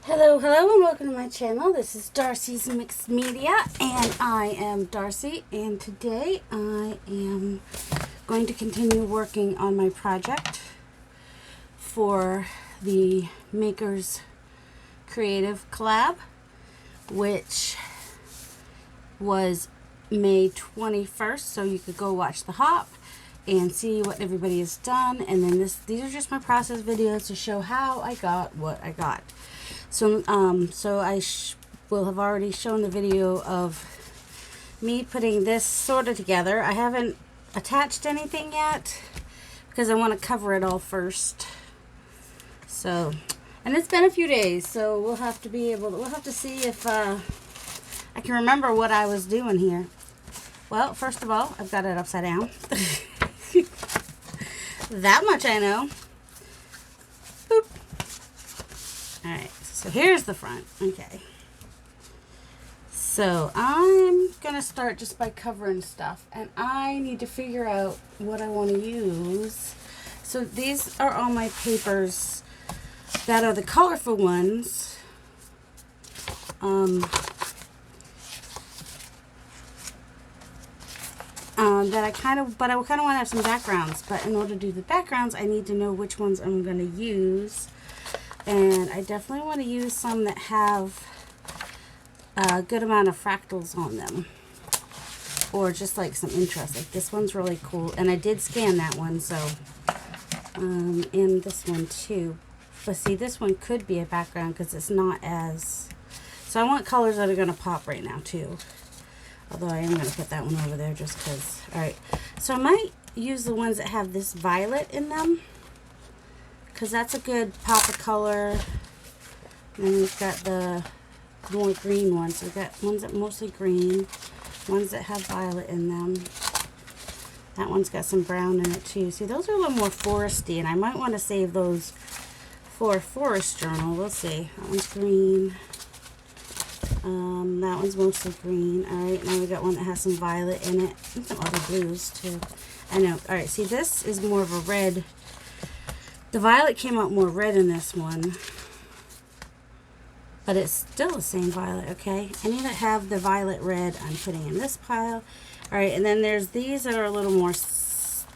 Hello, and welcome to my channel. This is Darcy's Mixed Media, and I am Darcy, and today I am going to continue working on my project for the Makers Creative Collab, which was May 21st, so you could go watch the hop and see what everybody has done. And then these are just my process videos to show how I got what I got. So I will have already shown the video of me putting this sort of together. I haven't attached anything yet because I want to cover it all first. So, and it's been a few days, so we'll have to see if I can remember what I was doing here. Well, first of all, I've got it upside down. That much I know. Boop. All right. So here's the front. Okay. So I'm going to start just by covering stuff. And I need to figure out what I want to use. So these are all my papers that are the colorful ones. That I kind of want to have some backgrounds. But in order to do the backgrounds, I need to know which ones I'm going to use. And I definitely want to use some that have a good amount of fractals on them. Or just like some interest. Like this one's really cool. And I did scan that one, so. And this one too. But see, this one could be a background because it's not as. So I want colors that are going to pop right now too. Although I am going to put that one over there just because. Alright. So I might use the ones that have this violet in them, because that's a good pop of color. And then we've got the more green ones. We've got ones that are mostly green, ones that have violet in them. That one's got some brown in it too. See, those are a little more foresty, and I might want to save those for a forest journal. We'll see. That one's green. That one's mostly green. Alright, now we got one that has some violet in it. And some other blues too. I know. Alright, see, this is more of a red. The violet came out more red in this one. But it's still the same violet, okay? Any that have the violet red, I'm putting in this pile. Alright, and then there's these that are a little more,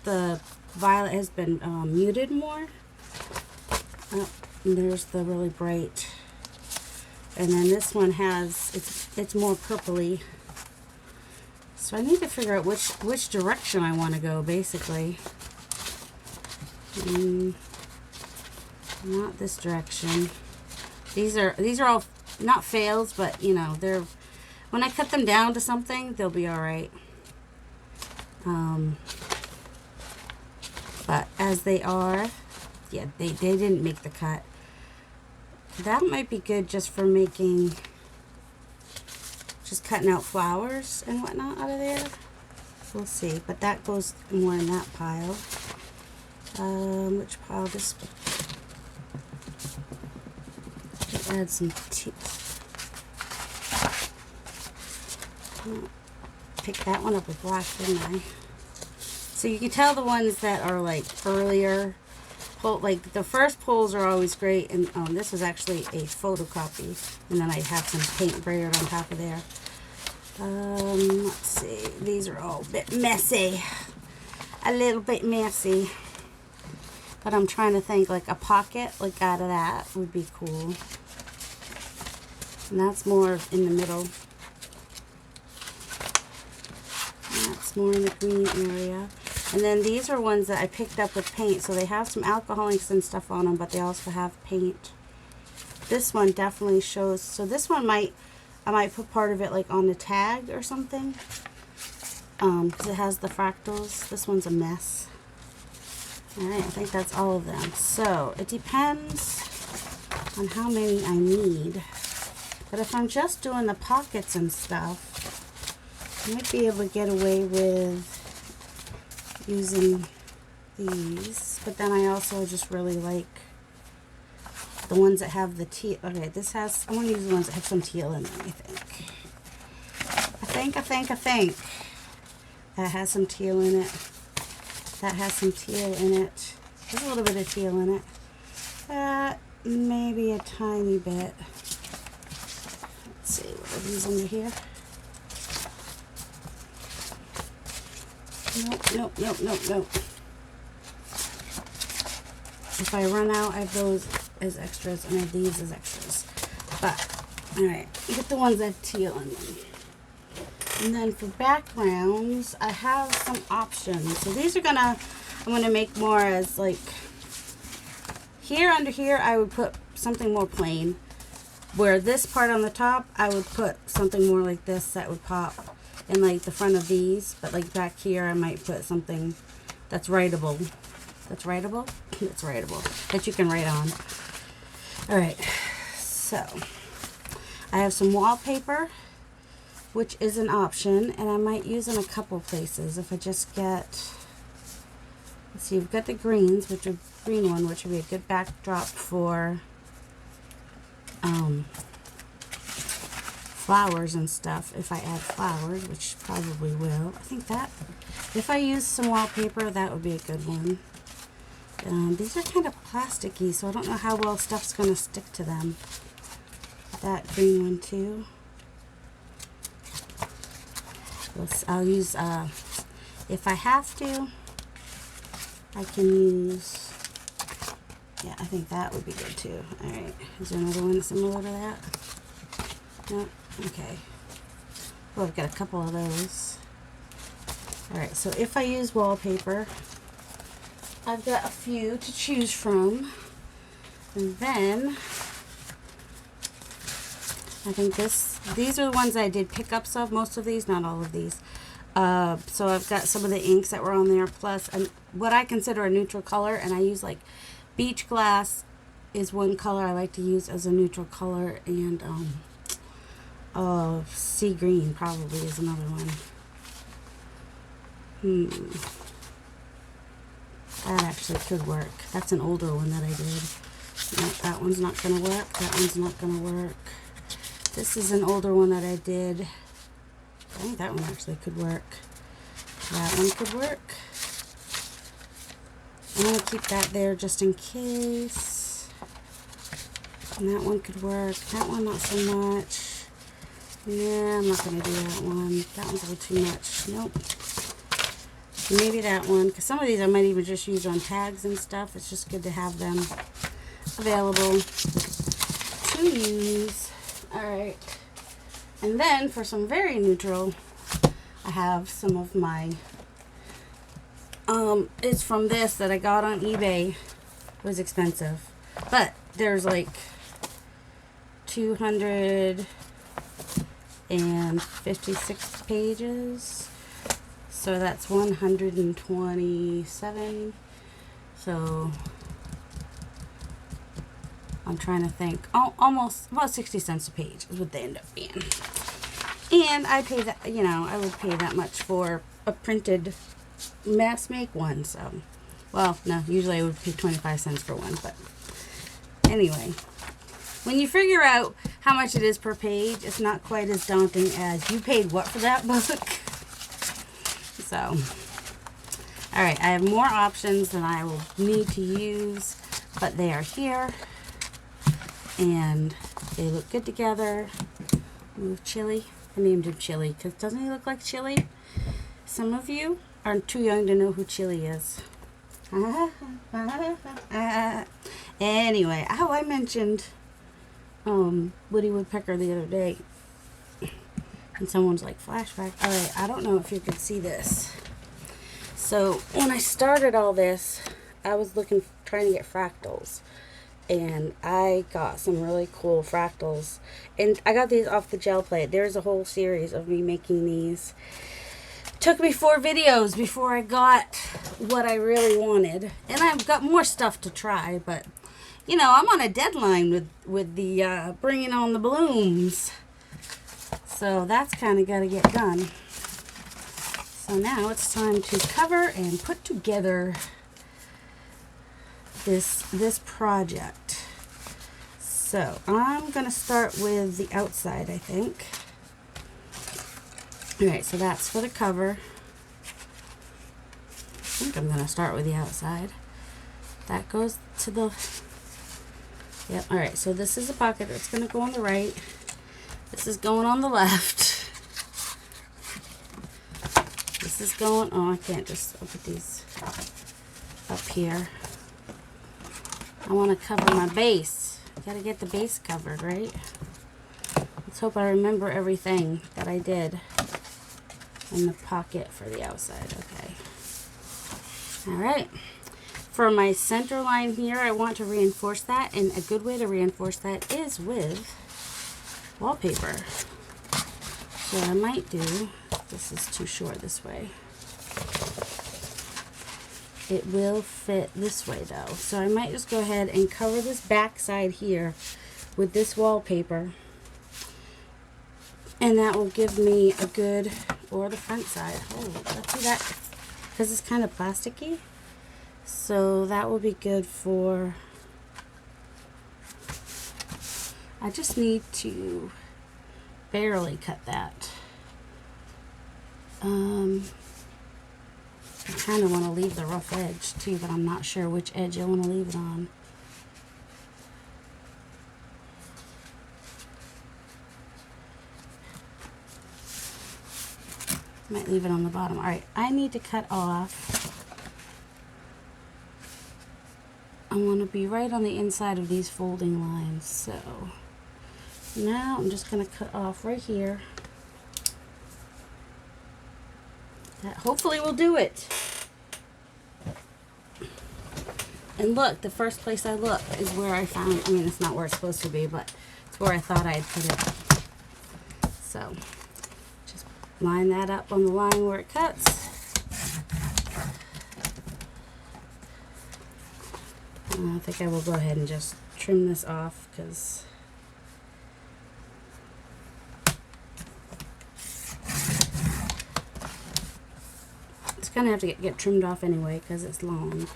the violet has been muted more. Oh, and there's the really bright. And then this one has, it's more purpley. So I need to figure out which direction I want to go, basically. Not this direction. These are all not fails, but you know, they're, when I cut them down to something, they'll be all right. But as they are, yeah, they didn't make the cut. That might be good just for making, just cutting out flowers and whatnot out of there. We'll see, but that goes more in that pile. Which pile? This one. Add some tea. Pick that one up with black, didn't I? So you can tell the ones that are like earlier, like the first pulls are always great, and this was actually a photocopy, and then I have some paint braided on top of there. Let's see, these are all a bit messy, a little bit messy, but I'm trying to think like a pocket like out of that would be cool. And that's more in the middle. That's more in the green area. And then these are ones that I picked up with paint. So they have some alcohol inks and stuff on them, but they also have paint. This one definitely shows. So this one I might put part of it like on the tag or something. Because it has the fractals. This one's a mess. Alright, I think that's all of them. So it depends on how many I need. But if I'm just doing the pockets and stuff, I might be able to get away with using these. But then I also just really like the ones that have the teal. Okay, this has, I want to use the ones that have some teal in them, I think. I think. That has some teal in it. That has some teal in it. There's a little bit of teal in it. That maybe a tiny bit. Let's see, what are these under here? Nope. If I run out, I have those as extras, and I have these as extras. But, alright, get the ones that have teal in them. And then for backgrounds, I have some options. So these are I'm gonna make more as like, here under here, I would put something more plain. Where this part on the top, I would put something more like this that would pop in like the front of these. But like back here, I might put something that's writable. That's writable? It's writable. That you can write on. Alright, so I have some wallpaper, which is an option, and I might use in a couple places. If I just get, let's see, you've got the greens, which are green one, which would be a good backdrop for flowers and stuff. If I add flowers, which probably will, I think that if I use some wallpaper, that would be a good one. These are kind of plasticky, so I don't know how well stuff's going to stick to them. That green one too. I'll use, if I have to, I can use, yeah, I think that would be good too. Alright, is there another one similar to that? No? Okay. Well, I've got a couple of those. Alright, so if I use wallpaper, I've got a few to choose from. And then, I think these are the ones I did pickups of, most of these, not all of these. So I've got some of the inks that were on there, plus what I consider a neutral color, and I use like beach glass is one color I like to use as a neutral color, and sea green probably is another one. That actually could work. That's an older one that I did. No, that one's not going to work. That one's not going to work. This is an older one that I did. I think that one actually could work. That one could work. I'm going to keep that there just in case. And that one could work. That one not so much. Yeah, I'm not going to do that one. That one's a little too much. Nope. Maybe that one, because some of these I might even just use on tags and stuff. It's just good to have them available to use. Alright. And then for some very neutral, I have some of my, it's from this that I got on eBay. It was expensive. But there's like 256 pages. So that's 127. So I'm trying to think. Oh, almost about 60 cents a page is what they end up being. And I pay that, you know, I would pay that much for a printed mass make one. So, well, no, usually I would pay 25 cents for one. But anyway, when you figure out how much it is per page, it's not quite as daunting as you paid what for that book. So, alright, I have more options than I will need to use, but they are here, and they look good together. Move Chili. I named him Chili, because doesn't he look like Chili? Some of you are too young to know who Chili is. Anyway, I mentioned Woody Woodpecker the other day. And someone's like, flashback. Alright, I don't know if you could see this. So, when I started all this, I was trying to get fractals. And I got some really cool fractals. And I got these off the gel plate. There's a whole series of me making these. It took me 4 videos before I got what I really wanted. And I've got more stuff to try, but, you know, I'm on a deadline with the bringing on the blooms. So that's kind of got to get done. So now it's time to cover and put together this project. So I'm going to start with the outside, I think. Alright, so that's for the cover. I think I'm going to start with the outside. That goes to the Yep, all right, so this is a pocket that's gonna go on the right. This is going on the left. This is going, oh, I can't just, I'll put these up here. I wanna cover my base. Gotta get the base covered, right? Let's hope I remember everything that I did in the pocket for the outside, okay. All right. For my center line here, I want to reinforce that, and a good way to reinforce that is with wallpaper. So I might do, this is too short this way. It will fit this way though. So I might just go ahead and cover this back side here with this wallpaper. And that will give me a good, or the front side. Oh, let's do that, because it's kind of plasticky. So that will be good for, I just need to barely cut that. I kind of want to leave the rough edge too, but I'm not sure which edge I want to leave it on. Might leave it on the bottom. All right, I need to cut off. I want to be right on the inside of these folding lines. So now I'm just going to cut off right here. That hopefully will do it. And look, the first place I looked is where I found, I mean, it's not where it's supposed to be, but it's where I thought I had put it. So just line that up on the line where it cuts. I think I will go ahead and just trim this off, because it's going to have to get trimmed off anyway because it's long.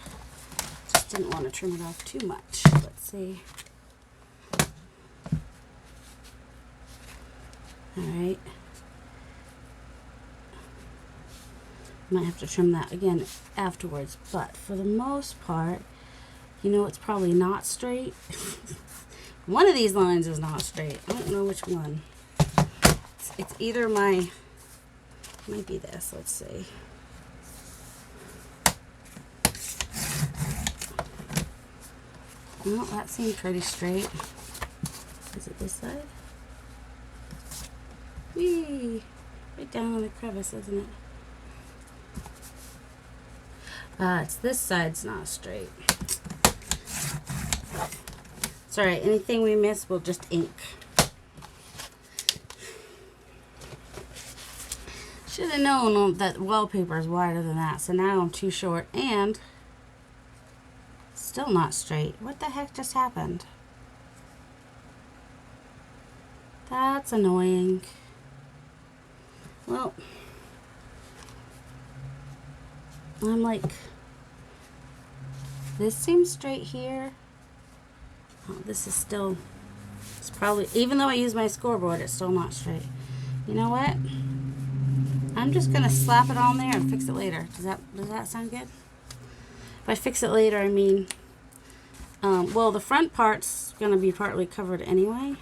Just didn't want to trim it off too much. Let's see. Alright. Might have to trim that again afterwards, but for the most part, you know, it's probably not straight. One of these lines is not straight. I don't know which one. It's either my, might be this, let's see. Well, that seemed pretty straight. Is it this side? Whee! Right down on the crevice, isn't it? It's this side's not straight. It's alright, anything we miss, we'll just ink. Should have known that wallpaper is wider than that, so now I'm too short and still not straight. What the heck just happened? That's annoying. Well, I'm like, this seems straight here. Oh, this is still, it's probably, even though I use my scoreboard, it's still not straight. You know what? I'm just gonna slap it on there and fix it later. Does that sound good? If I fix it later, I mean, well, the front part's gonna be partly covered anyway.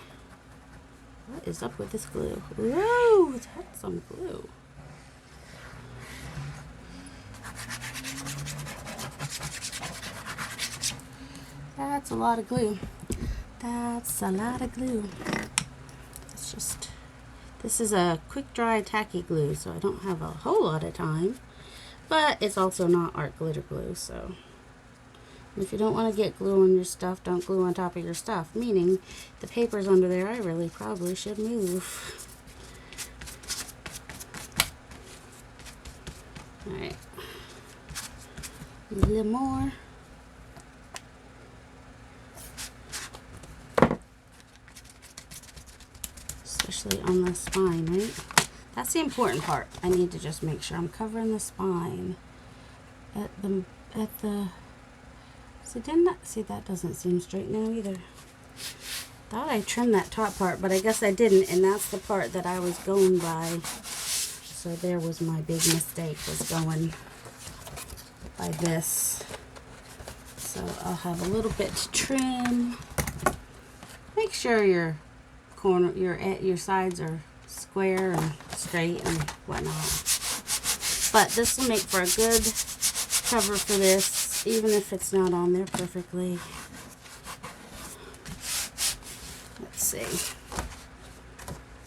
What is up with this glue? Whoa, that's some glue. That's a lot of glue. That's a lot of glue. It's just, this is a quick dry tacky glue, so I don't have a whole lot of time. But it's also not art glitter glue, so if you don't want to get glue on your stuff, don't glue on top of your stuff. Meaning, the paper's under there, I really probably should move. Alright. A little more. Especially on the spine, right? That's the important part. I need to just make sure I'm covering the spine at the see, that doesn't seem straight now either. Thought I trimmed that top part, but I guess I didn't, and that's the part that I was going by. So there was my big mistake, was going by this. So I'll have a little bit to trim. make sure your sides are square and straight and whatnot. But this will make for a good cover for this, even if it's not on there perfectly. Let's see.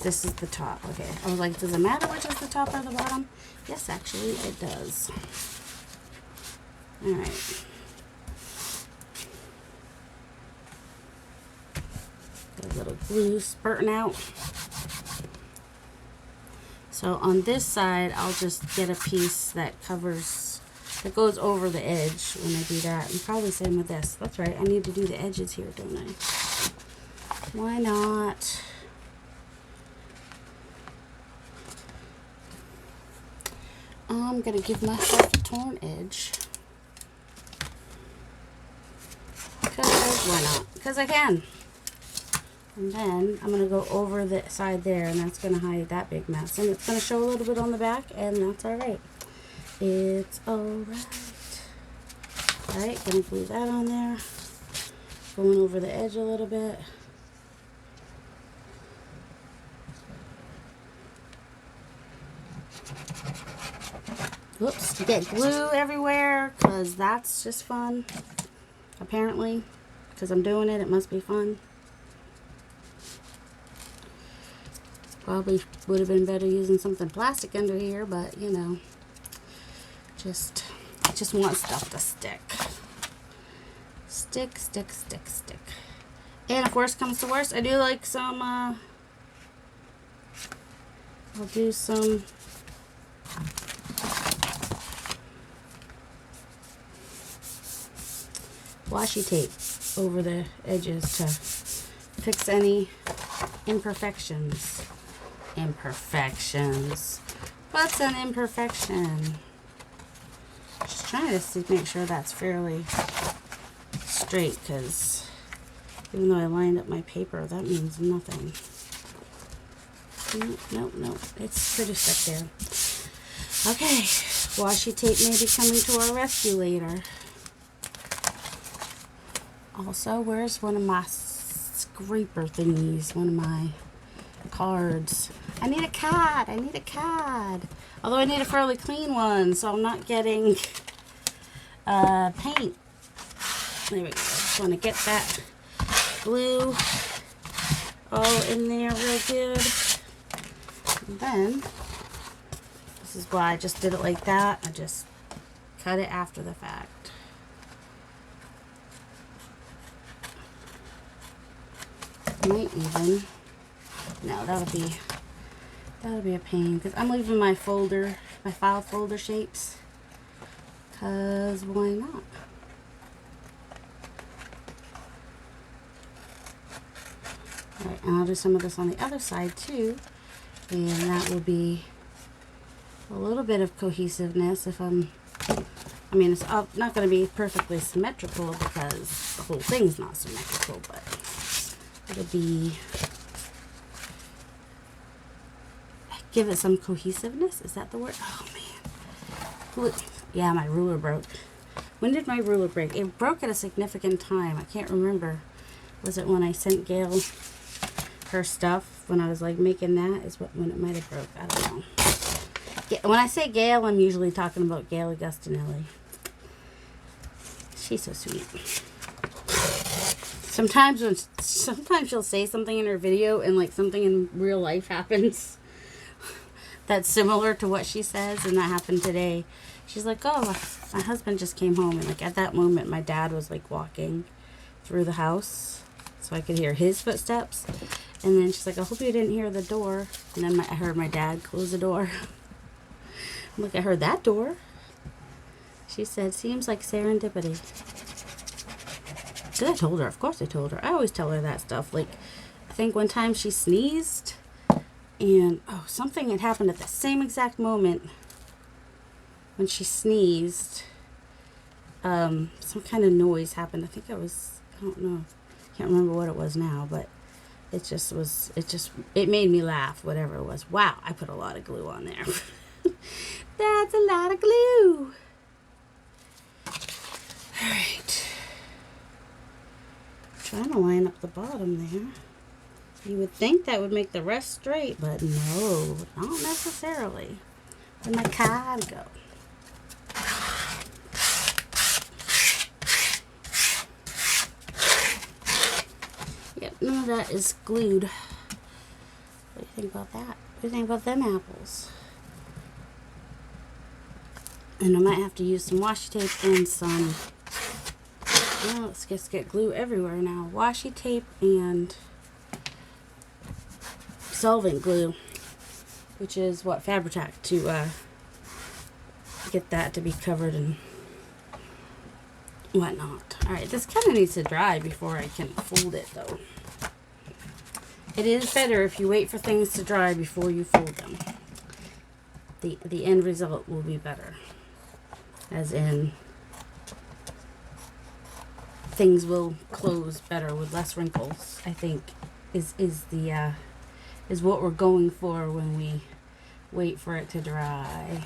This is the top. Okay. I was like, does it matter which is the top or the bottom? Yes, actually, it does. All right. Got a little glue spurting out. So on this side, I'll just get a piece that covers, that goes over the edge when I do that. And probably same with this. That's right. I need to do the edges here, don't I? Why not? I'm going to give myself a torn edge. Because why not? Because I can. And then I'm going to go over the side there, and that's going to hide that big mess. And it's going to show a little bit on the back, and that's alright. It's alright. Alright, going to glue that on there. Going over the edge a little bit. Whoops, get glue everywhere, because that's just fun. Apparently, because I'm doing it, it must be fun. Probably would have been better using something plastic under here, but you know, just want stuff to stick. Stick, stick, stick, stick. And if worst comes to worst, I do like some, I'll do some washi tape over the edges to fix any imperfections. What's an imperfection? Just trying to see, make sure that's fairly straight, because even though I lined up my paper, that means nothing. Nope. It's pretty stuck there. Okay, washi tape may be coming to our rescue later. Also, where's one of my scraper thingies? One of my cards. I need a card. Although I need a fairly clean one, so I'm not getting paint. There we go. Just want to get that glue all in there real good. And then, this is why I just did it like that. I just cut it after the fact. Might even, no, that'll be a pain, because I'm leaving my file folder shapes, because why not? Alright, and I'll do some of this on the other side too, and that will be a little bit of cohesiveness if I mean, it's not going to be perfectly symmetrical because the whole thing's not symmetrical, but it'll be, give it some cohesiveness. Is that the word? Oh man. Yeah, my ruler broke. When did my ruler break? It broke at a significant time. I can't remember. Was it when I sent Gail her stuff? When I was like making that is when it might have broke. I don't know. When I say Gail, I'm usually talking about Gail Augustinelli. She's so sweet. Sometimes she'll say something in her video and like something in real life happens that's similar to what she says, and that happened today. She's like, oh, my husband just came home, and like at that moment my dad was like walking through the house so I could hear his footsteps, and then she's like, I hope you didn't hear the door. And then I heard my dad close the door. I'm like, I heard that door. She said, seems like serendipity. I told her, of course I told her. I always tell her that stuff. Like, I think one time she sneezed, and something had happened at the same exact moment when she sneezed. Some kind of noise happened. I think it was, I don't know, can't remember what it was now, but it made me laugh, whatever it was. Wow, I put a lot of glue on there. That's a lot of glue. All right. Trying to line up the bottom there. You would think that would make the rest straight, but no, not necessarily. Where'd my card go? Yep, none of that is glued. What do you think about that? What do you think about them apples? And I might have to use some washi tape and some, well, let's just get glue everywhere now. Washi tape and solvent glue, which is what, Fabri-Tac, to get that to be covered and whatnot. Alright, this kind of needs to dry before I can fold it though. It is better if you wait for things to dry before you fold them. The end result will be better. As in, things will close better with less wrinkles, I think, is what we're going for when we wait for it to dry.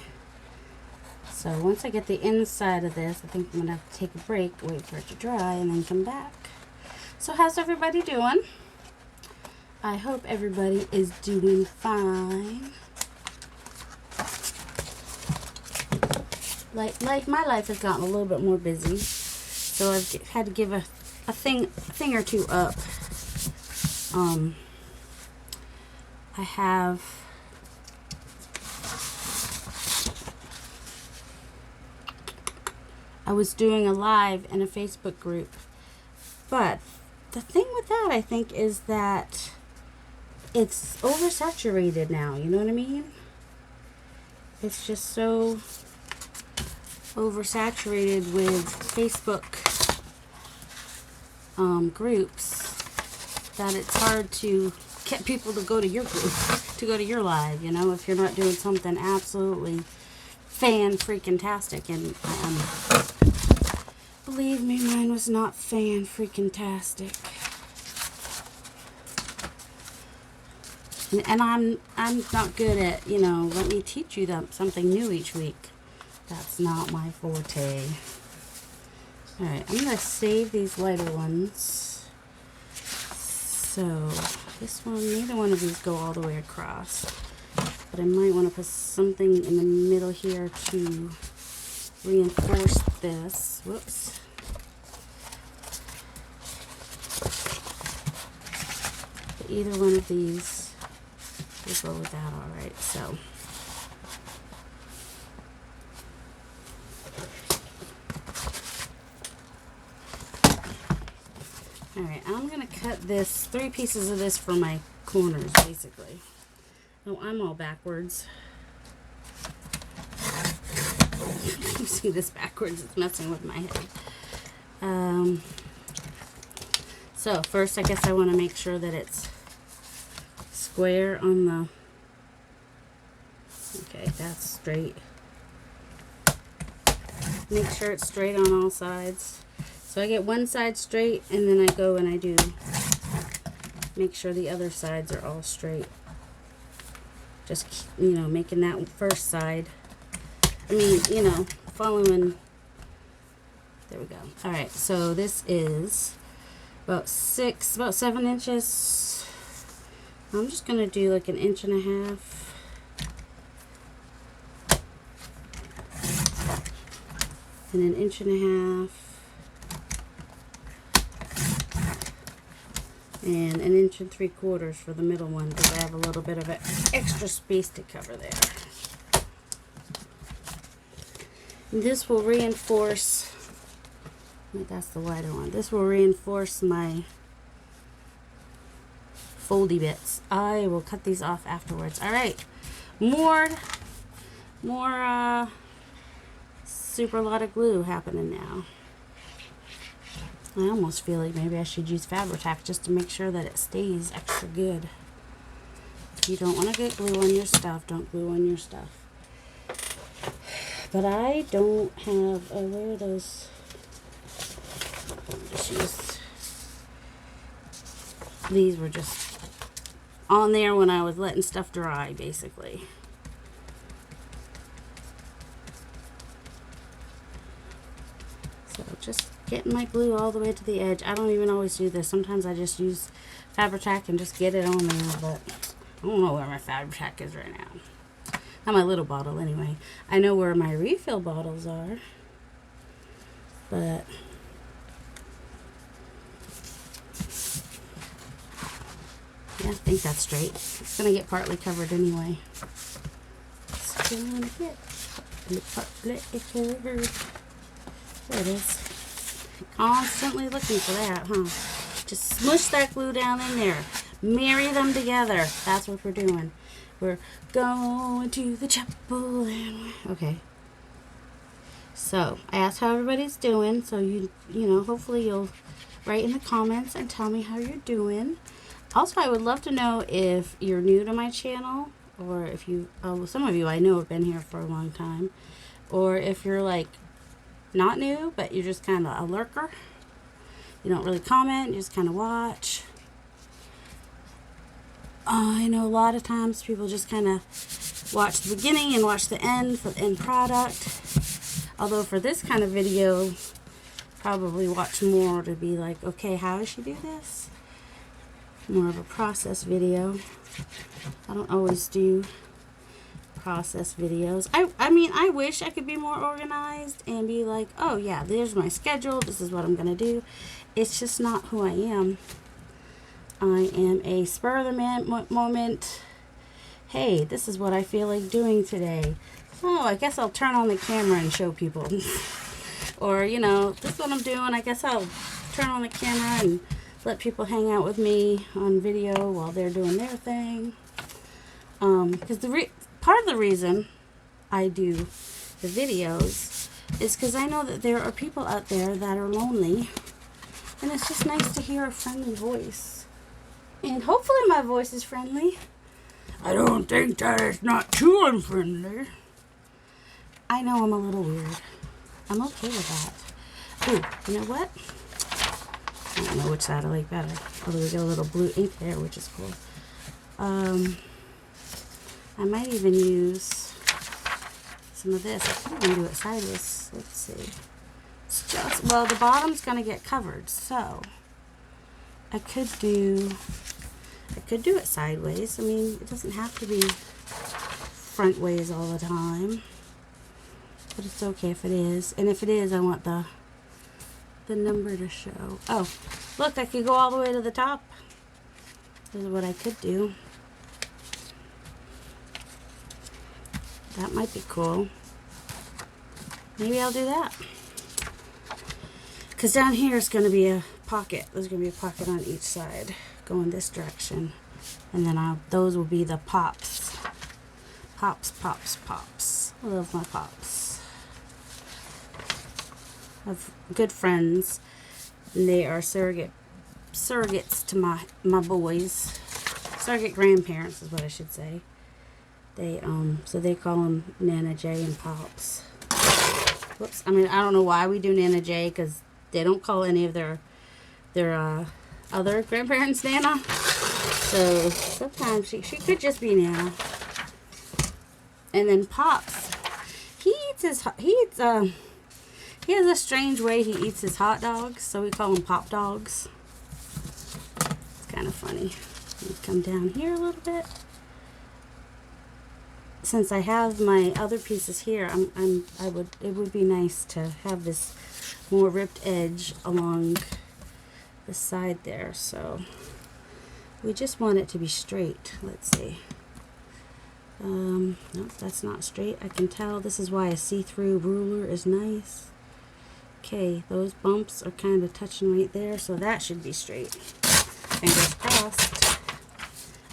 So once I get the inside of this, I think I'm gonna have to take a break, wait for it to dry, and then come back. So how's everybody doing? I hope everybody is doing fine. Like my life has gotten a little bit more busy, so I've had to give a thing or two up. I was doing a live in a Facebook group, but the thing with that, I think, is that it's oversaturated now, you know what I mean? It's just so oversaturated with Facebook groups that it's hard to get people to go to your group, to go to your live, you know, if you're not doing something absolutely fan-freaking-tastic. And believe me, mine was not fan-freaking-tastic. And I'm not good at, you know, let me teach you something new each week. That's not my forte. Alright, I'm going to save these lighter ones. So, this one, neither one of these go all the way across. But I might want to put something in the middle here to reinforce this. Whoops. But either one of these will go with that, alright. So, alright, I'm going to cut this, 3 pieces of this for my corners, basically. Oh, I'm all backwards. You see this backwards, it's messing with my head. So, first I guess I want to make sure that it's square on the, okay, that's straight. Make sure it's straight on all sides. So I get one side straight, and then I go and I do make sure the other sides are all straight. Just, you know, making that first side, I mean, you know, following, there we go. Alright, so this is about 7 inches. I'm just going to do like 1.5 inches. And 1.5 inches. And 1.75 inches for the middle one, because I have a little bit of extra space to cover there. And this will reinforce, that's the lighter one, this will reinforce my foldy bits. I will cut these off afterwards. Alright, more super lot of glue happening now. I almost feel like maybe I should use Fabri-Tac just to make sure that it stays extra good. If you don't want to get glue on your stuff, don't glue on your stuff. But I don't have, where are those? Just use, these were just on there when I was letting stuff dry, basically. So just getting my glue all the way to the edge. I don't even always do this. Sometimes I just use Fabri-Tac and just get it on there, but I don't know where my Fabri-Tac is right now. Not my little bottle anyway. I know where my refill bottles are, but yeah, I think that's straight. It's gonna get partly covered anyway. It's gonna get partly covered. There it is. Constantly looking for that, huh? Just smush that glue down in there. Marry them together. That's what we're doing. We're going to the chapel and okay. So I asked how everybody's doing. So you know, hopefully you'll write in the comments and tell me how you're doing. Also, I would love to know if you're new to my channel, or if you, some of you I know have been here for a long time, or if you're like not new, but you're just kind of a lurker. You don't really comment, you just kind of watch. I know a lot of times people just kind of watch the beginning and watch the end for the end product. Although for this kind of video, probably watch more to be like, okay, how does she do this? More of a process video. I don't always do process videos. I mean, I wish I could be more organized and be like, oh yeah, there's my schedule, this is what I'm gonna do. It's just not who I am. I am a spur of the moment, hey, this is what I feel like doing today. Oh, I guess I'll turn on the camera and show people. Or, you know, this is what I'm doing, I guess I'll turn on the camera and let people hang out with me on video while they're doing their thing. Because part of the reason I do the videos is because I know that there are people out there that are lonely, and it's just nice to hear a friendly voice. And hopefully my voice is friendly. I don't think that it's not too unfriendly. I know I'm a little weird. I'm okay with that. Ooh, you know what? I don't know which side I like better. Although we got a little blue ink there, which is cool. I might even use some of this. I can even do it sideways. Let's see. It's just, well, the bottom's going to get covered, so I could do it sideways. I mean, it doesn't have to be front ways all the time, but it's okay if it is. And if it is, I want the number to show. Oh, look, I could go all the way to the top. This is what I could do. That might be cool. Maybe I'll do that. Because down here is going to be a pocket. There's going to be a pocket on each side going this direction. And then those will be the pops. Pops, pops, pops. I love my pops. I have good friends. And they are surrogates to my boys. Surrogate grandparents is what I should say. They so they call them Nana J and Pops. Whoops. I mean, I don't know why we do Nana J, because they don't call any of their other grandparents Nana. So sometimes she could just be Nana. And then Pops, he has a strange way he eats his hot dogs, so we call them Pop Dogs. It's kind of funny. Let me come down here a little bit. Since I have my other pieces here, it would be nice to have this more ripped edge along the side there. So we just want it to be straight. Let's see. Nope, that's not straight. I can tell. This is why a see-through ruler is nice. Okay, those bumps are kind of touching right there, so that should be straight. Fingers crossed.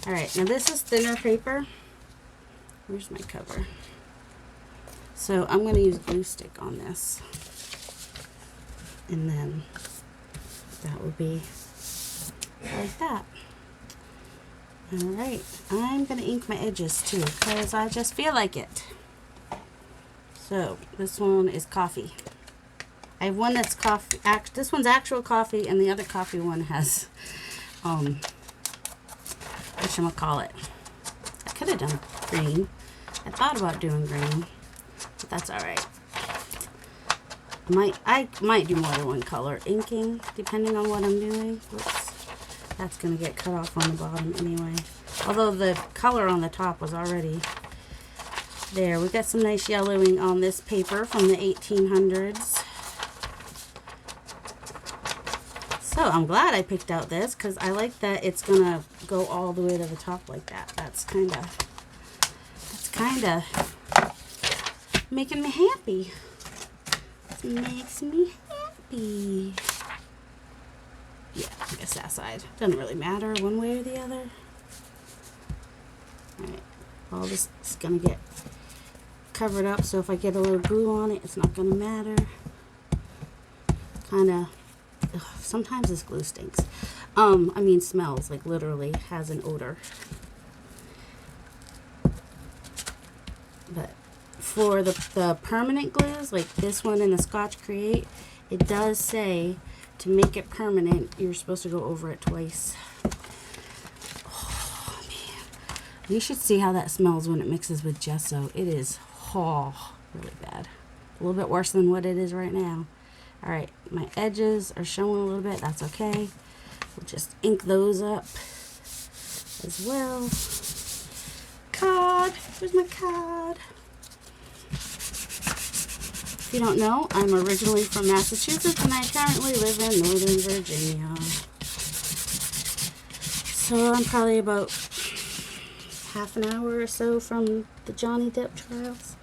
Alright, now this is thinner paper. Where's my cover? So I'm going to use glue stick on this. And then that would be like that. Alright, I'm going to ink my edges too, because I just feel like it. So this one is coffee. I have one that's coffee. This one's actual coffee, and the other coffee one has, whatchamacallit. I could have done green. I thought about doing green, but that's alright. I might do more than one color inking, depending on what I'm doing. Whoops. That's going to get cut off on the bottom anyway. Although the color on the top was already there. We got some nice yellowing on this paper from the 1800s. So I'm glad I picked out this because I like that it's going to go all the way to the top like that. That's kind of making me happy. It makes me happy. Yeah, I guess that side. Doesn't really matter one way or the other. Alright, all this is going to get covered up, so if I get a little glue on it, it's not going to matter. Kind of, sometimes this glue stinks. I mean smells, like literally has an odor. But for the permanent glues, like this one in the Scotch Create, it does say to make it permanent, you're supposed to go over it twice. Oh, man. You should see how that smells when it mixes with gesso. It is really bad. A little bit worse than what it is right now. Alright, my edges are showing a little bit. That's okay. We'll just ink those up as well. Card. Where's my card? If you don't know, I'm originally from Massachusetts and I currently live in Northern Virginia. So I'm probably about half an hour or so from the Johnny Depp trials.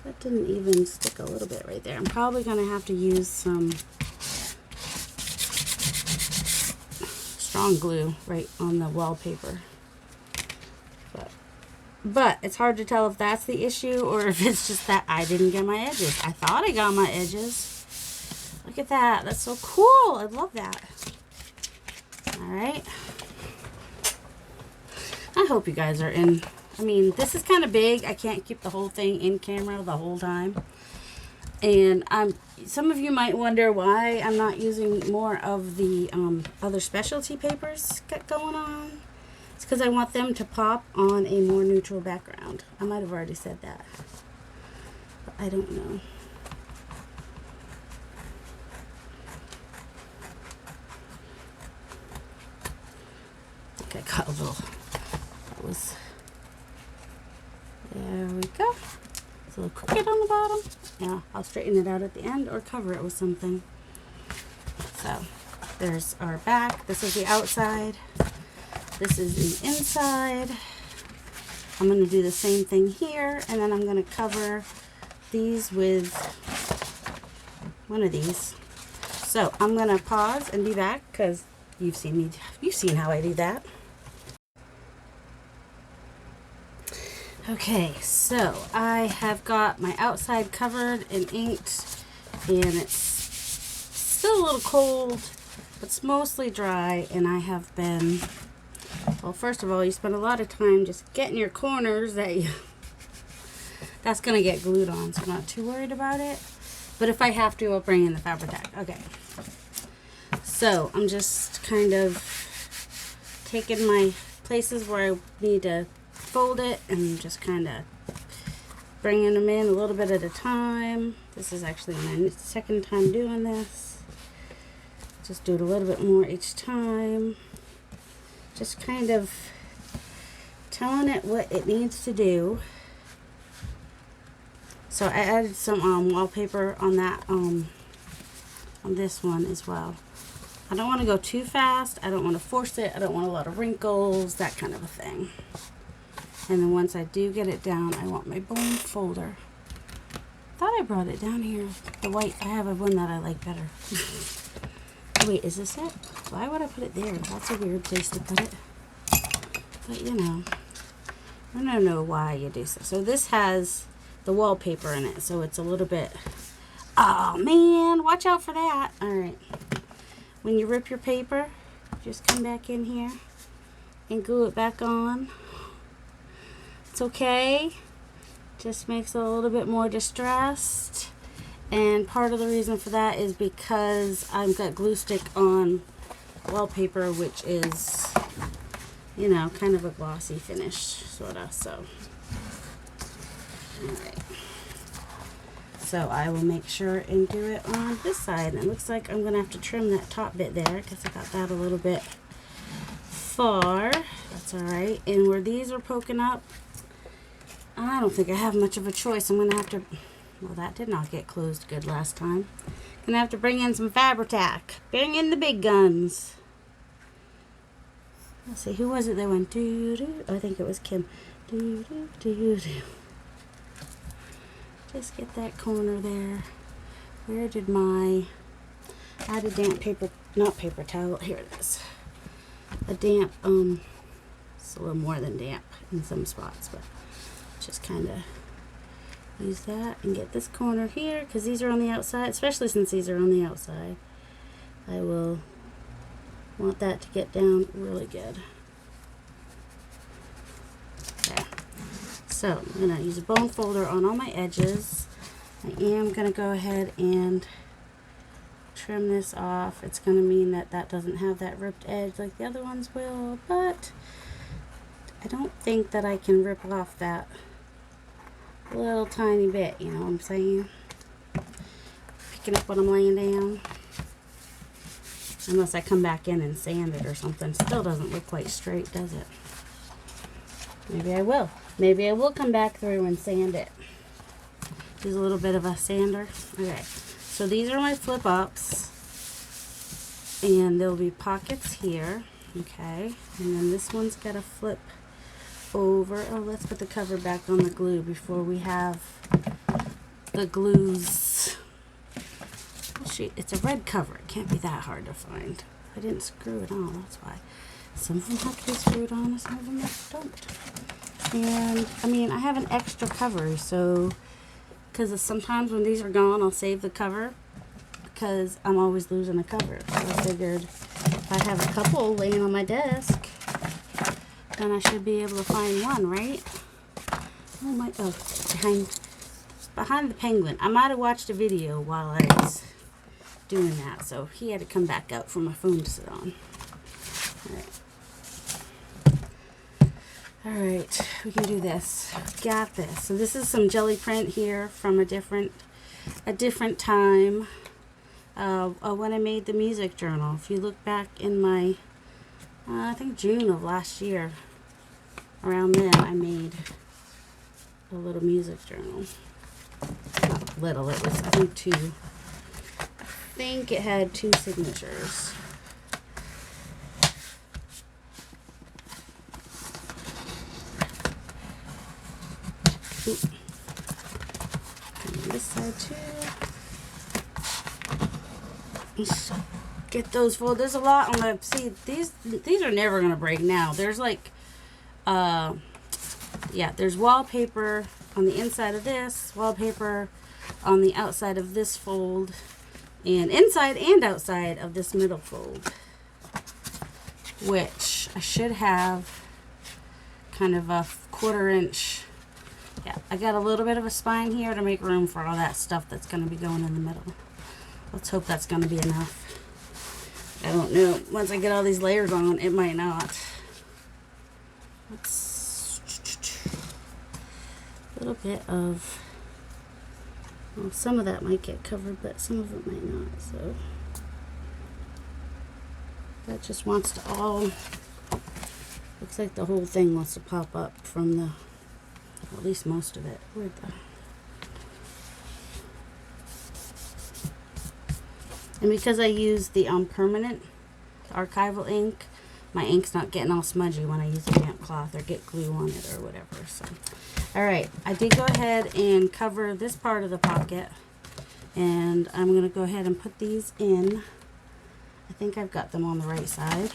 That didn't even stick a little bit right there. I'm probably going to have to use some strong glue right on the wallpaper. But it's hard to tell if that's the issue or if it's just that I didn't get my edges. I thought I got my edges. Look at that. That's so cool. I love that. Alright. I hope you guys are in. I mean, this is kind of big. I can't keep the whole thing in camera the whole time. And some of you might wonder why I'm not using more of the other specialty papers going on. It's because I want them to pop on a more neutral background. I might have already said that, but I don't know. I think I got a little, that was, there we go. It's a little crooked on the bottom. Yeah, I'll straighten it out at the end or cover it with something. So there's our back. This is the outside. This is the inside. I'm going to do the same thing here, and then I'm going to cover these with one of these. So I'm going to pause and be back because you've seen how I do that. Okay, so I have got my outside covered and inked, and it's still a little cold, but it's mostly dry, and I have been, well, first of all, you spend a lot of time just getting your corners that's going to get glued on, so I'm not too worried about it. But if I have to, I'll bring in the Fabri-Tac. Okay. So I'm just kind of taking my places where I need to fold it and just kind of bringing them in a little bit at a time. This is actually my second time doing this. Just do it a little bit more each time. Just kind of telling it what it needs to do. So I added some wallpaper on that on this one as well. I don't want to go too fast. I don't want to force it. I don't want a lot of wrinkles, that kind of a thing. And then once I do get it down, I want my bone folder. I thought I brought it down here. The white, I have one that I like better. Wait, is this it? Why would I put it there? That's a weird place to put it. But you know, I don't know why you do so. So this has the wallpaper in it, so it's a little bit, oh man, watch out for that. All right, when you rip your paper, just come back in here and glue it back on. It's okay, just makes it a little bit more distressed, and part of the reason for that is because I've got glue stick on wallpaper, which is, you know, kind of a glossy finish, sort of. So alright, So I will make sure and do it on this side. And it looks like I'm going to have to trim that top bit there because I got that a little bit far. That's all right. And where these are poking up, I don't think I have much of a choice. I'm going to have to, well, that did not get closed good last time. Going to have to bring in some Fabri-Tac. Bring in the big guns. Let's see, who was it that went doo-doo? I think it was Kim. Doo-doo-doo-doo. Just get that corner there. Where did my, I had a damp paper, not paper towel, here it is. A damp, it's a little more than damp in some spots, but just kind of use that and get this corner here, because these are on the outside, especially since these are on the outside. I will want that to get down really good. Okay. So I'm going to use a bone folder on all my edges. I am going to go ahead and trim this off. It's going to mean that that doesn't have that ripped edge like the other ones will, but I don't think that I can rip off that little tiny bit, you know what I'm saying? Picking up what I'm laying down. Unless I come back in and sand it or something. Still doesn't look quite straight, does it? Maybe I will. Maybe I will come back through and sand it. Use a little bit of a sander. Okay, so these are my flip ups. And there'll be pockets here. Okay, and then this one's got to flip over. Oh, let's put the cover back on the glue before we have the glues. Oh, shoot, it's a red cover. It can't be that hard to find. I didn't screw it on, that's why. Some of them have to be screwed on and some of them don't. And, I mean, I have an extra cover, so, because sometimes when these are gone, I'll save the cover, because I'm always losing a cover. So I figured if I have a couple laying on my desk, then I should be able to find one, right? Oh my, oh, behind the penguin. I might have watched a video while I was doing that, so he had to come back out for my phone to sit on. All right, we can do this. Got this. So this is some jelly print here from a different time when I made the music journal. If you look back in my, I think June of last year, around then I made a little music journal. Not little, it was I think two. I think it had 2 signatures. Oop. And this side too. Get those folded. There's a lot on the, see, these are never gonna break now. There's like yeah, there's wallpaper on the inside of this, wallpaper on the outside of this fold, and inside and outside of this middle fold, which I should have kind of a 1/4 inch. Yeah, I got a little bit of a spine here to make room for all that stuff that's going to be going in the middle. Let's hope that's going to be enough. I don't know. Once I get all these layers on, it might not. A little bit of, well, some of that might get covered, but some of it might not. So that just wants to all, looks like the whole thing wants to pop up from the, well, at least most of it. Where'd the, and because I use the permanent archival ink, my ink's not getting all smudgy when I use a damp cloth or get glue on it or whatever. So, all right, I did go ahead and cover this part of the pocket, and I'm going to go ahead and put these in. I think I've got them on the right side.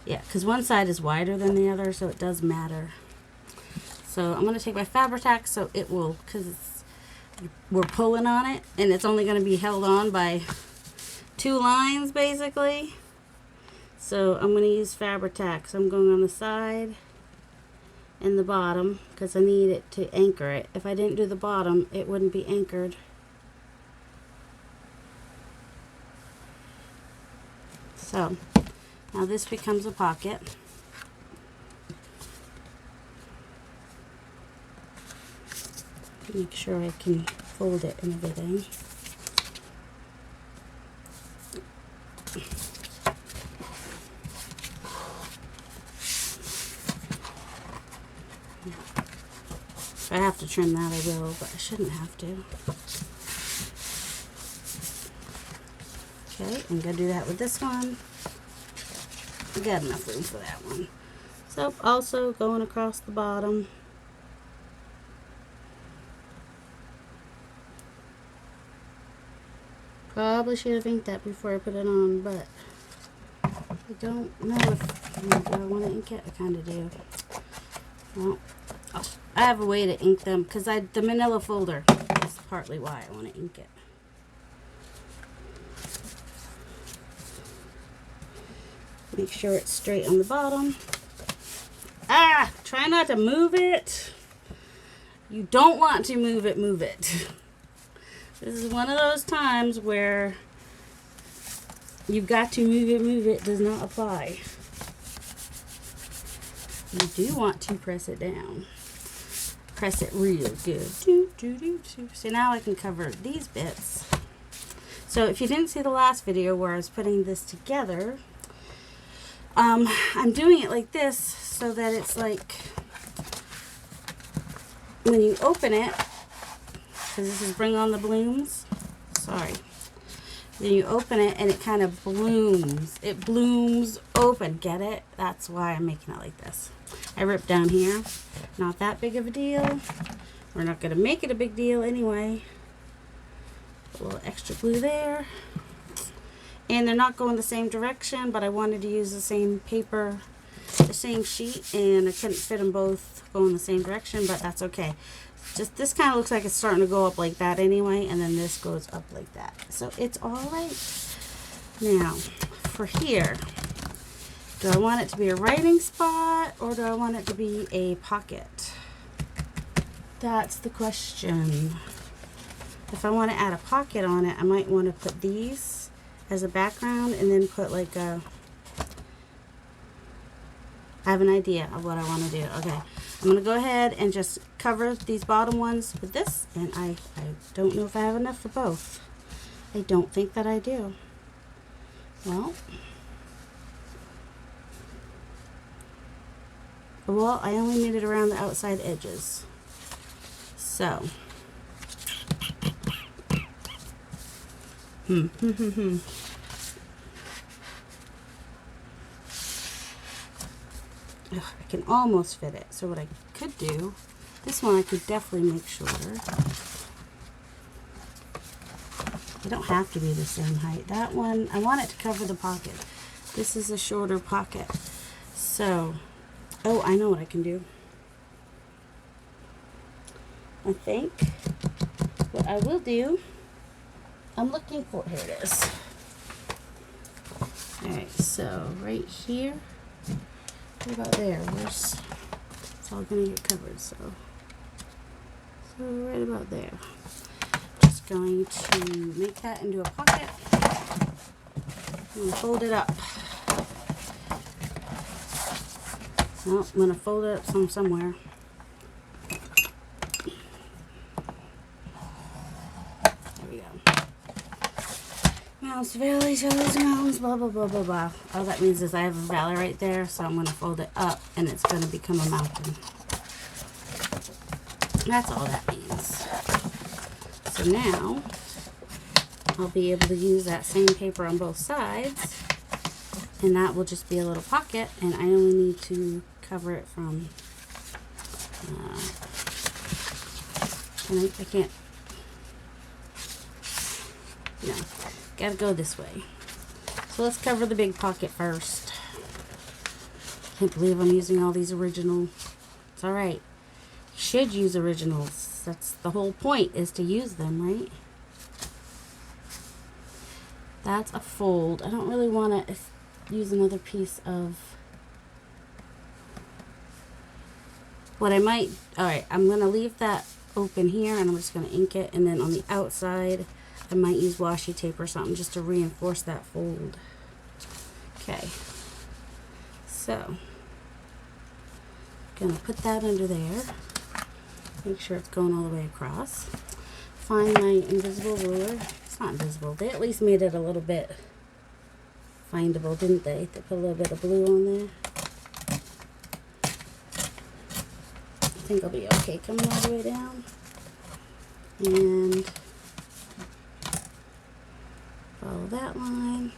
Yeah, because one side is wider than the other, so it does matter. So I'm going to take my Fabri-Tac so it will, because we're pulling on it, and it's only going to be held on by 2 lines basically. So I'm going to use Fabri-Tac. So I'm going on the side and the bottom because I need it to anchor it. If I didn't do the bottom, it wouldn't be anchored. So now this becomes a pocket. Make sure I can fold it and everything. If I have to trim that, I will, but I shouldn't have to. Okay, I'm going to do that with this one. I got enough room for that one. So, also going across the bottom. Probably should have inked that before I put it on, but I don't know if do I want to ink it. I kind of do. Well, I have a way to ink them because the manila folder is partly why I want to ink it. Make sure it's straight on the bottom. Try not to move it. You don't want to move it, move it. This is one of those times where you've got to move it does not apply. You do want to press it down. Press it real good. So now I can cover these bits. So if you didn't see the last video where I was putting this together, I'm doing it like this so that it's like when you open it, because this is Bring on the Blooms. Sorry. Then you open it and it kind of blooms. It blooms open. Get it? That's why I'm making it like this. I ripped down here. Not that big of a deal. We're not going to make it a big deal anyway. A little extra glue there. And they're not going the same direction, but I wanted to use the same paper, the same sheet, and I couldn't fit them both going the same direction, but that's okay. Just this kind of looks like it's starting to go up like that anyway, and then this goes up like that. So it's all right. Now, for here, do I want it to be a writing spot or do I want it to be a pocket? That's the question. If I want to add a pocket on it, I might want to put these as a background and then put like a, I have an idea of what I want to do. Okay, I'm going to go ahead and just cover these bottom ones with this, and I don't know if I have enough for both. I don't think that I do. Well, I only need it around the outside edges. So, I can almost fit it. So what I could do, this one I could definitely make shorter. They don't have to be the same height. That one, I want it to cover the pocket. This is a shorter pocket. So, oh, I know what I can do. I think what I will do, I'm looking for, here it is. Alright, so right here, what about there? It's all going to get covered, so right about there. Just going to make that into a pocket. I'm going to fold it up. Well, I'm going to fold it up somewhere. There we go. Mountains, valleys, hills, mountains, blah, blah, blah, blah, blah. All that means is I have a valley right there, so I'm going to fold it up, and it's going to become a mountain. That's all that means. So now, I'll be able to use that same paper on both sides, and that will just be a little pocket, and I only need to cover it from, and I can't, no, gotta go this way. So let's cover the big pocket first. Can't believe I'm using all these original. It's alright. Should use originals. That's the whole point, is to use them, right? That's a fold. I don't really want to use another piece of what I might. Alright, I'm going to leave that open here, and I'm just going to ink it, and then on the outside I might use washi tape or something just to reinforce that fold. Okay, so I'm going to put that under there. Make sure it's going all the way across. find my invisible ruler. It's not invisible. They at least made it a little bit findable, didn't they? They put a little bit of blue on there. I think I'll be okay coming all the way down. And follow that line.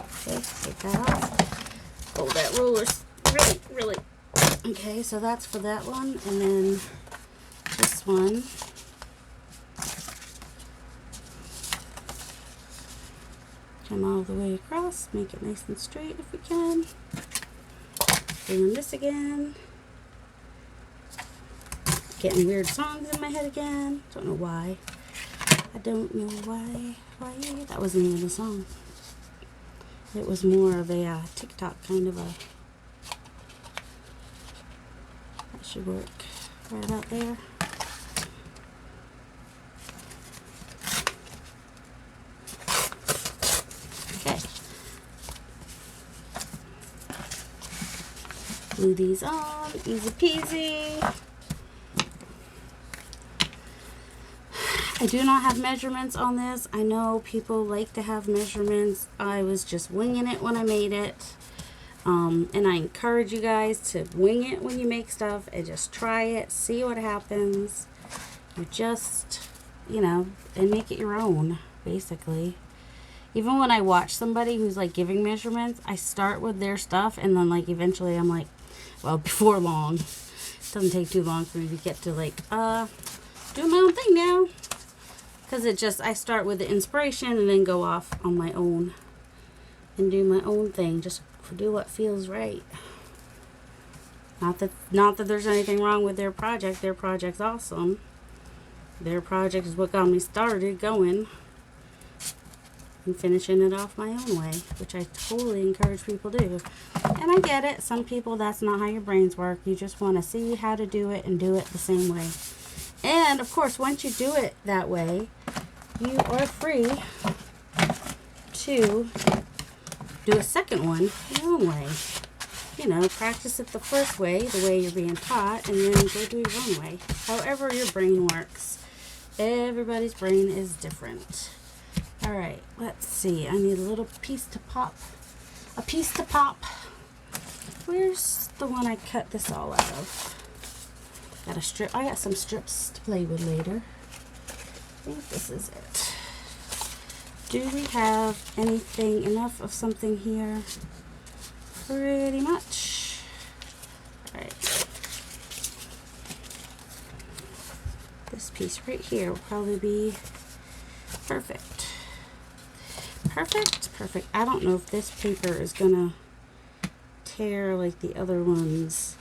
Okay, take that off. Hold that ruler really. Okay, so that's for that one. And then this one. Come all the way across, make it nice and straight if we can. Doing this again. Getting weird songs in my head again. Don't know why. I don't know why. That wasn't even a song. It was more of a TikTok kind of a. That should work right about there. Okay. Glue these on, easy peasy. I do not have measurements on this. I know people like to have measurements. I was just winging it when I made it. And I encourage you guys to wing it when you make stuff and just try it, see what happens. You just, you know, and make it your own, basically. Even when I watch somebody who's like giving measurements, I start with their stuff and then like eventually I'm like, well, before long, it doesn't take too long for me to get to like, do my own thing now. Because it just, I start with the inspiration and then go off on my own and do my own thing. Just do what feels right. Not that there's anything wrong with their project. Their project's awesome. Their project is what got me started going and finishing it off my own way, which I totally encourage people to do. And I get it. Some people, that's not how your brains work. You just want to see how to do it and do it the same way. And of course, once you do it that way, you are free to do a second one your own way. You know, practice it the first way, the way you're being taught, and then go do your own way. However your brain works. Everybody's brain is different. All right, let's see. I need a little piece to pop. A piece to pop. Where's the one I cut this all out of? Got a strip. I got some strips to play with later. I think this is it. Do we have anything, enough of something here? Pretty much. All right. This piece right here will probably be perfect. Perfect. I don't know if this paper is gonna tear like the other ones,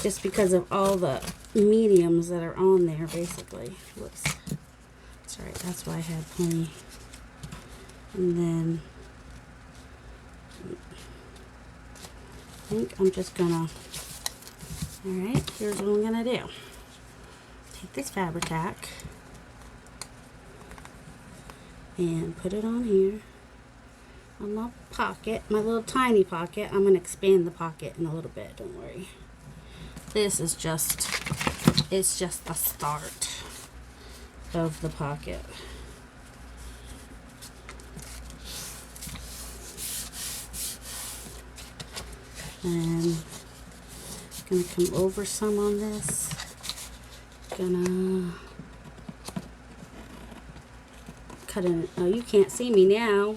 just because of all the mediums that are on there, basically. Whoops. That's right, that's why I had plenty. And then I think I'm just gonna, alright, here's what I'm gonna do. Take this Fabri-Tac and put it on here on my pocket, my little tiny pocket. I'm gonna expand the pocket in a little bit, don't worry. This is just, it's just the start of the pocket. And I'm gonna come over some on this. Gonna cut in. Oh, you can't see me now.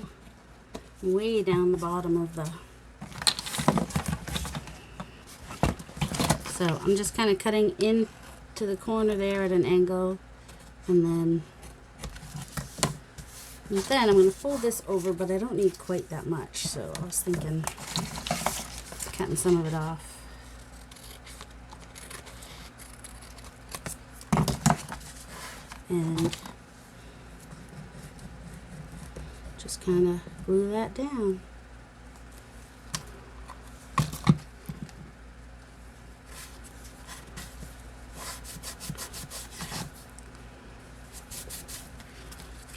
I'm way down the bottom of the. So I'm just kind of cutting into the corner there at an angle, and then I'm going to fold this over, but I don't need quite that much. So I was thinking cutting some of it off. And just kind of glue that down.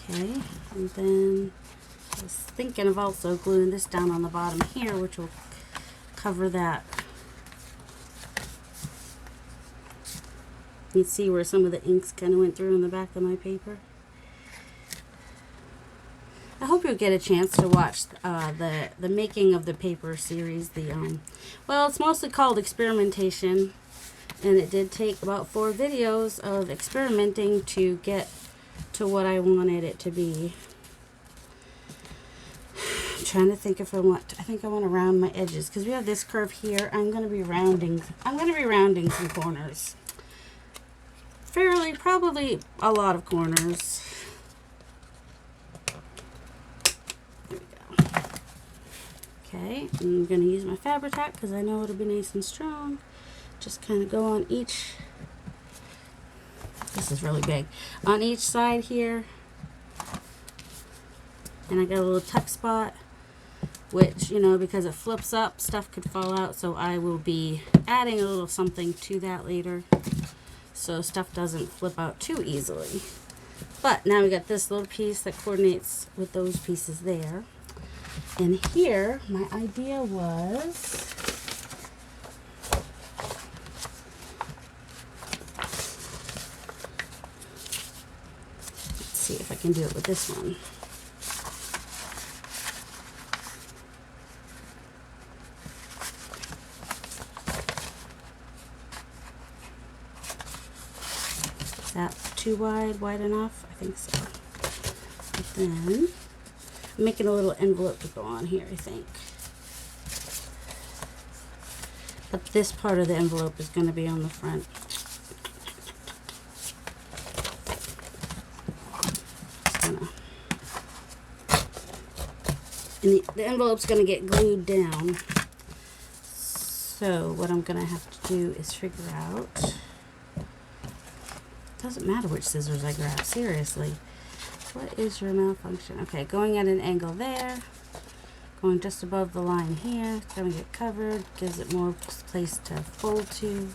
Okay, and then I was thinking of also gluing this down on the bottom here, which will cover that You see where some of the inks kind of went through in the back of my paper. I hope you'll get a chance to watch the making of the paper series. Well, it's mostly called experimentation, and it did take about 4 videos of experimenting to get to what I wanted it to be. I'm trying to think if I want to round my edges because we have this curve here. I'm going to be rounding some corners. Probably a lot of corners. There we go. Okay, I'm going to use my Fabri-Tac because I know it'll be nice and strong. Just kind of go on each. This is really big. On each side here. And I got a little tuck spot, which, you know, because it flips up, stuff could fall out. So I will be adding a little something to that later, so stuff doesn't flip out too easily. But now we got this little piece that coordinates with those pieces there. And here, my idea was, let's see if I can do it with this one. Is that too wide enough? I think so. But then I'm making a little envelope to go on here, I think. But this part of the envelope is going to be on the front. And the envelope's going to get glued down. So what I'm going to have to do is figure out. Doesn't matter which scissors I grab, seriously. What is your malfunction? Okay, going at an angle there, going just above the line here. It's going to get covered, gives it more place to fold to.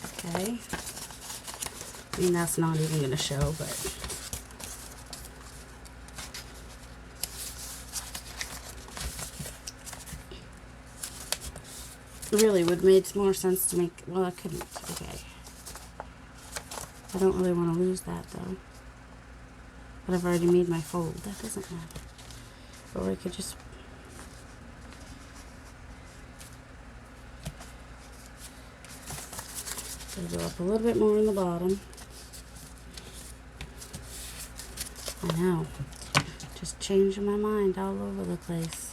Okay. I mean, that's not even going to show, but really would make more sense to make, well, I couldn't, okay. I don't really want to lose that though. But I've already made my fold, that doesn't matter. Or I could just, go up a little bit more in the bottom. I know, just changing my mind all over the place.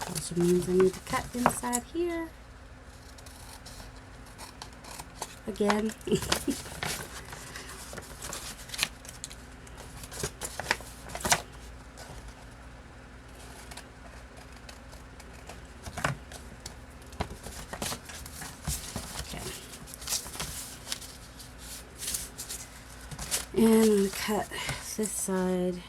Also means I need to cut inside here again. Okay. And I'm going to cut this side.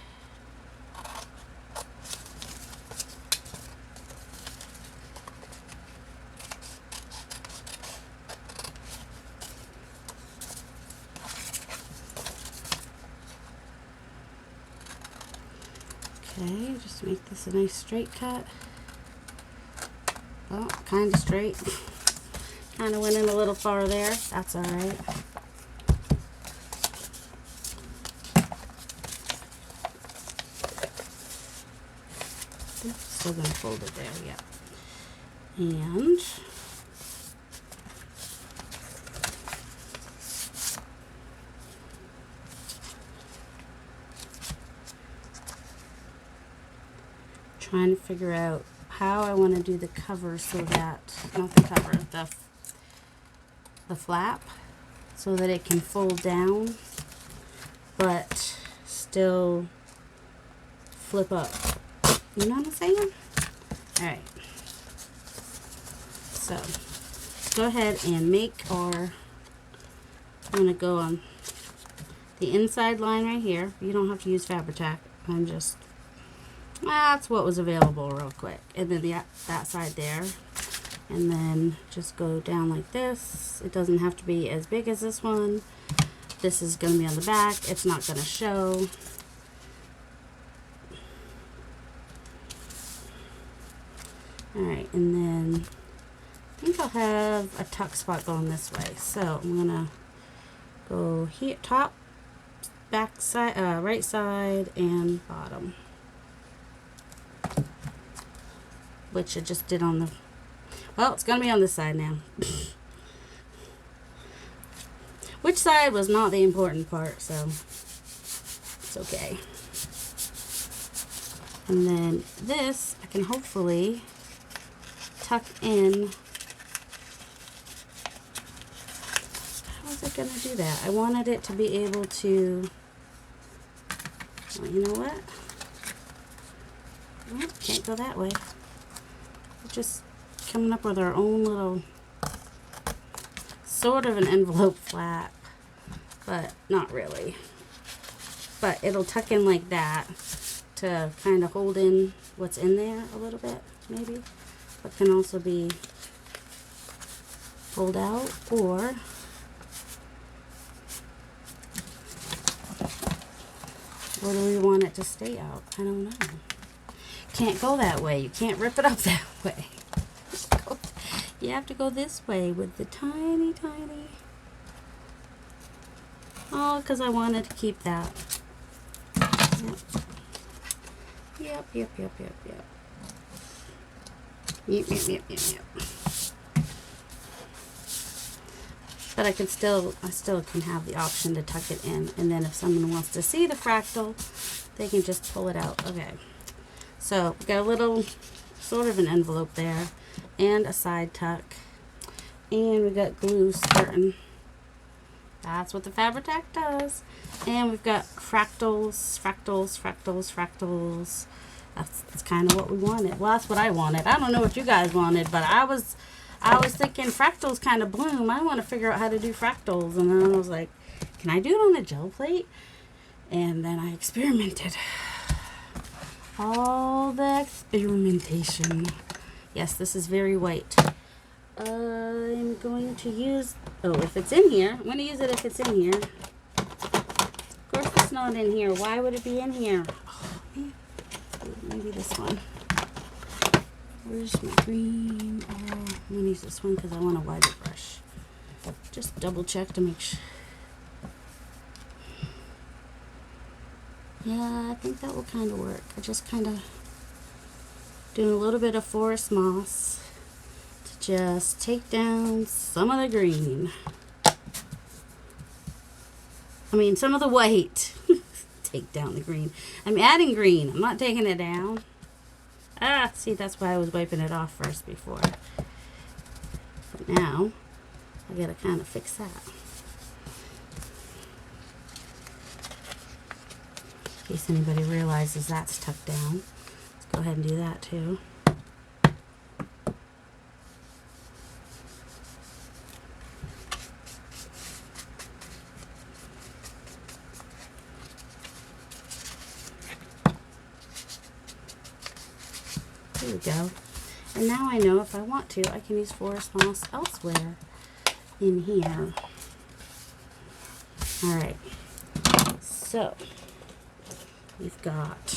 Okay, just make this a nice straight cut. Well, kind of straight. Kind of went in a little far there. That's all right. Still gonna fold it there, yeah. And trying to figure out how I want to do the cover so that, not the cover, the flap, so that it can fold down but still flip up. You know what I'm saying? Alright. So, let's go ahead and make our, I'm going to go on the inside line right here. You don't have to use Fabri-Tac. I'm just, that's what was available real quick. And then that side there. And then just go down like this. It doesn't have to be as big as this one. This is going to be on the back. It's not going to show. Alright, and then I think I'll have a tuck spot going this way. So I'm gonna go here, top, back side, right side, and bottom. Which I just did on the, well, it's gonna be on this side now. Which side was not the important part, so it's okay. And then this, I can hopefully tuck in. How is it gonna do that? I wanted it to be able to, well, you know what? Well, can't go that way. We're just coming up with our own little sort of an envelope flap, but not really. But it'll tuck in like that to kind of hold in what's in there a little bit, maybe. But can also be pulled out, or or do we want it to stay out? I don't know. Can't go that way. You can't rip it up that way. You have to go this way with the tiny, tiny. Oh, because I wanted to keep that. Yep. Yep. But I still can have the option to tuck it in, and then if someone wants to see the fractal, they can just pull it out. Okay. So we got a little sort of an envelope there, and a side tuck, and we got glue skirting. That's what the Fabri-Tac does. And we've got fractals. That's kind of what we wanted. Well, that's what I wanted. I don't know what you guys wanted, but I was thinking fractals kind of bloom. I want to figure out how to do fractals, and then I was like, can I do it on a gel plate? And then I experimented. All the experimentation. Yes, this is very white. I'm going to use, oh, if it's in here, I'm going to use it if it's in here. Of course it's not in here. Why would it be in here? Oh, man. Maybe this one. Where's my green? Oh, I'm going to use this one because I want a wider brush. Just double check to make sure. Yeah, I think that will kind of work. I just kind of doing a little bit of forest moss to just take down some of the green. I mean, some of the white. Take down the green. I'm adding green. I'm not taking it down. Ah, see, that's why I was wiping it off first before. But now, I gotta kind of fix that. In case anybody realizes that's tucked down. Let's go ahead and do that too. There we go. And now I know if I want to, I can use forest moss elsewhere in here. Alright. So, we've got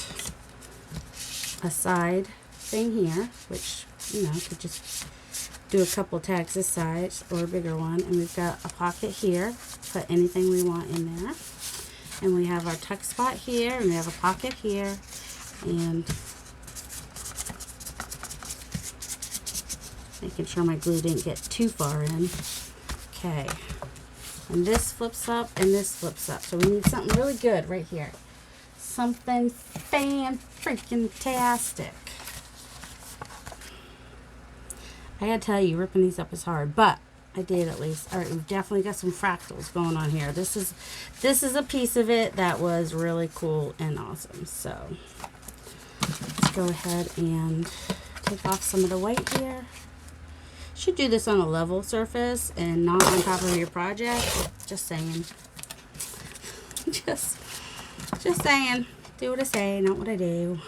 a side thing here, which, you know, could just do a couple tags this side or a bigger one. And we've got a pocket here, put anything we want in there. And we have our tuck spot here, and we have a pocket here, and making sure my glue didn't get too far in. Okay. And this flips up, and this flips up. So we need something really good right here. Something fan-freaking-tastic. I gotta tell you, ripping these up is hard, but I did at least. All right, we've definitely got some fractals going on here. This is a piece of it that was really cool and awesome. So let's go ahead and take off some of the white here. Should do this on a level surface and not on top of your project. Just saying. Just saying. Do what I say, not what I do.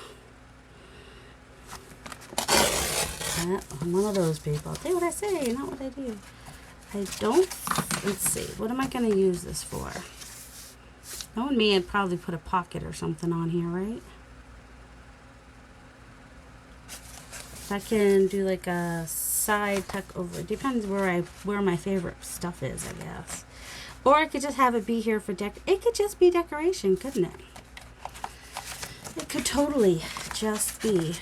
I'm one of those people. Do what I say, not what I do. I don't. Let's see. What am I going to use this for? Knowing me, I'd probably put a pocket or something on here, right? I can do like a side tuck over. It depends where my favorite stuff is, I guess. Or I could just have it be here for it could just be decoration, couldn't it? It could totally just be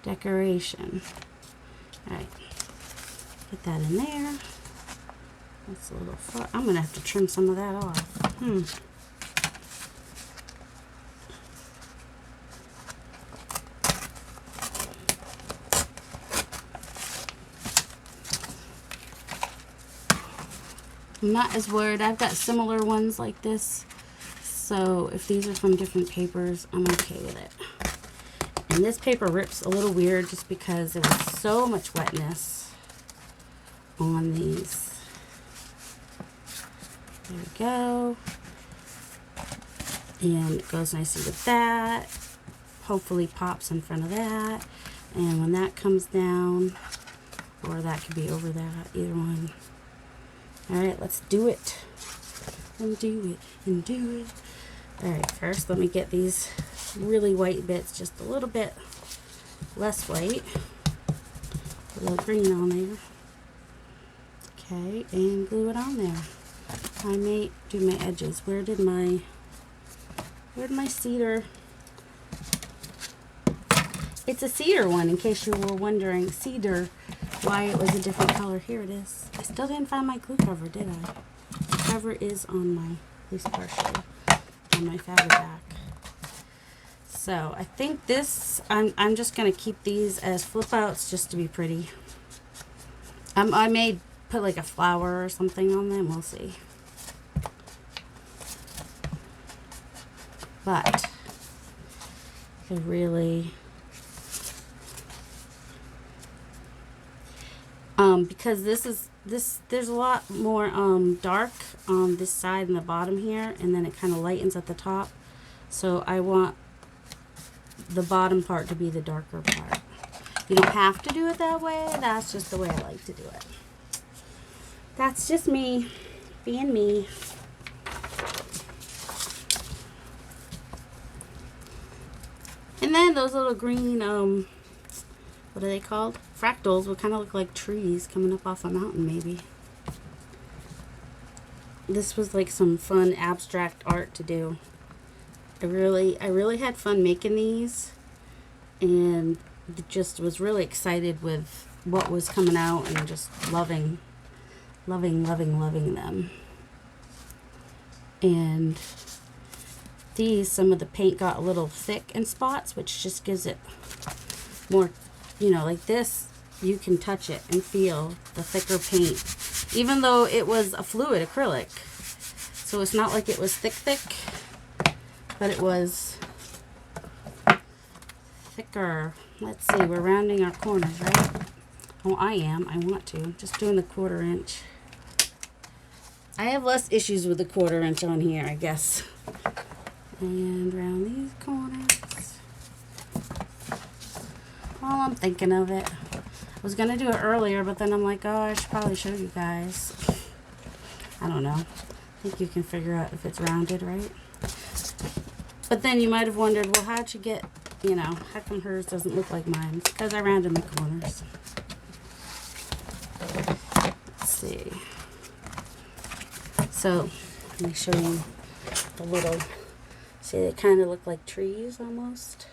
decoration. Alright. Get that in there. That's a little far. I'm going to have to trim some of that off. I'm not as worried. I've got similar ones like this. So if these are from different papers, I'm okay with it. And this paper rips a little weird just because there was so much wetness on these. There we go. And it goes nicely with that. Hopefully pops in front of that. And when that comes down, or that could be over that, either one. Alright, let's do it. And do it, and do it. Alright, first let me get these really white bits just a little bit less white. A little green on there. Okay, and glue it on there. I may do my edges. Where'd my cedar? It's a cedar one, in case you were wondering. Cedar, why it was a different color. Here it is. I still didn't find my glue cover, did I? The cover is on my, at least partially, on my fabric back. So I think this, I'm just going to keep these as flip outs just to be pretty. I may put like a flower or something on them. We'll see. But I really, because there's a lot more dark on this side and the bottom here, and then it kind of lightens at the top. So I want the bottom part to be the darker part. You don't have to do it that way. That's just the way I like to do it. That's just me being me. And then those little green, what are they called? Fractals would kind of look like trees coming up off a mountain, maybe. This was like some fun abstract art to do. I really had fun making these, and just was really excited with what was coming out, and just loving them. And these, some of the paint got a little thick in spots, which just gives it more, you know, like this, you can touch it and feel the thicker paint, even though it was a fluid acrylic. So it's not like it was thick, but it was thicker. Let's see, we're rounding our corners, right? Oh, I am. I want to. Just doing the 1/4 inch. I have less issues with the 1/4 inch on here, I guess. And round these corners while I'm thinking of it. I was going to do it earlier, but then I'm like, oh, I should probably show you guys. I don't know. I think you can figure out if it's rounded, right? But then you might have wondered, well, how'd you get, you know, how come hers doesn't look like mine? It's because I rounded my corners. Let's see. So, let me show you the little, see, they kind of look like trees almost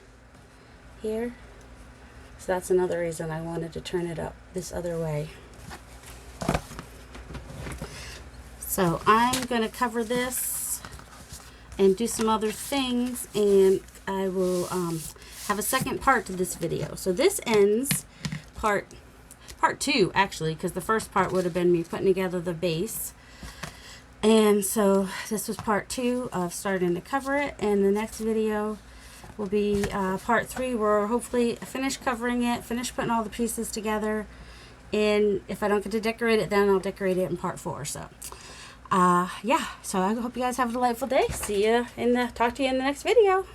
here. So that's another reason I wanted to turn it up this other way. So I'm going to cover this and do some other things, and I will have a second part to this video. So this ends part 2, actually, because the first part would have been me putting together the base. And so this was part 2 of starting to cover it, and the next video will be part 3, where hopefully I finish covering it, finish putting all the pieces together, and if I don't get to decorate it, then I'll decorate it in part 4. So yeah, so I hope you guys have a delightful day. See you talk to you in the next video.